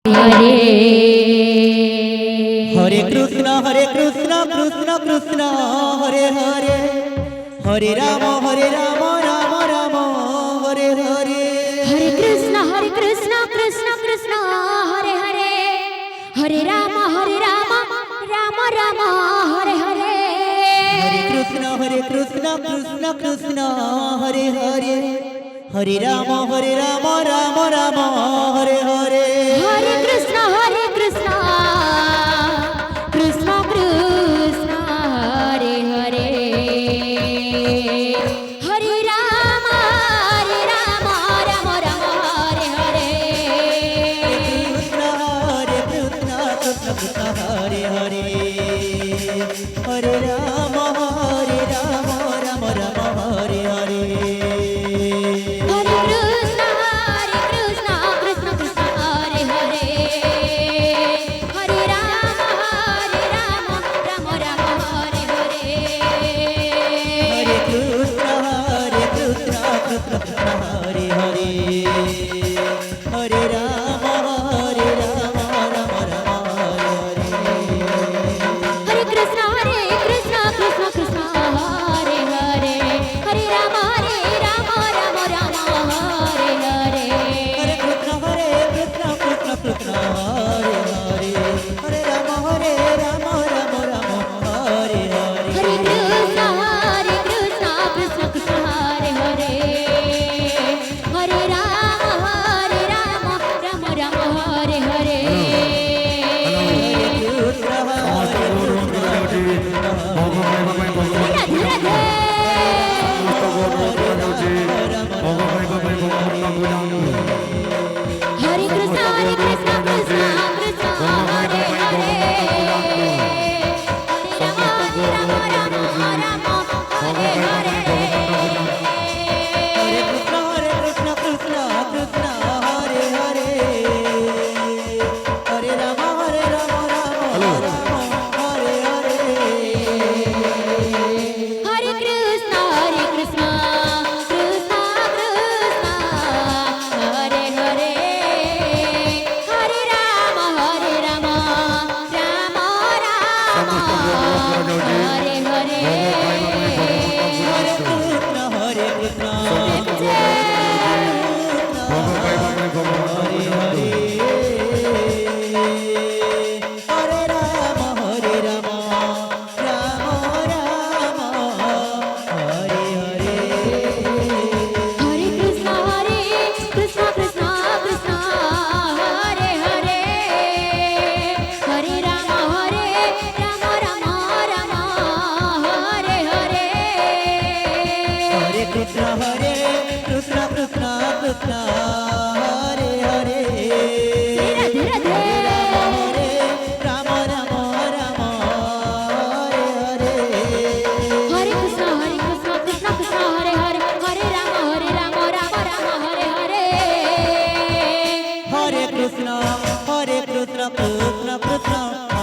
Hare Hare Krishna Krishna Krishna Hare Hare Hare Ram Ram Ram Hare Hare Hare Krishna Krishna Krishna Hare Hare Hare Ram Ram Ram Hare Hare Hare Krishna Krishna Krishna Hare Hare Hare Ram Ram Ram Hare Hare Hare Krishna Krishna Krishna Hare Hare Hare Ram Ram Hare Hare Krishna Krishna Hare Hare Hare Ram Ram Ram Hare Hare Hare Krishna Krishna Hare Hare Hare Ram Ram Hare Hare Hare Krishna Krishna Hare Hare Hare Ram Ram Ram Hare Hare Hare Krishna Krishna Hare Hare Hare Ram Ram Hare Hare Hare Krishna Krishna Hare Hare Hare Ram Ram Ram Hare Hare Hare Krishna Krishna Hare Hare Hare Ram Ram Hare Hare Radhe Radhe Hare Krishna Krishna Hare Hare Hare Ram Ram Hare Hare Hare Krishna Krishna Hare Hare Hare Ram Ram Hare Hare Hare Krishna Krishna Hare Hare Hare Ram Ram Hare Hare Hare Krishna Hare Hare Hare Ram Ram Ram Hare Hare Hare Krishna Krishna Hare Hare Hare Ram Ram Hare Hare Hare Krishna Krishna Hare Hare Radhe Radhe Ram Ram Hare Hare Hare Krishna Krishna Hare Hare Hare Ram Ram Hare Hare Hare Krishna Krishna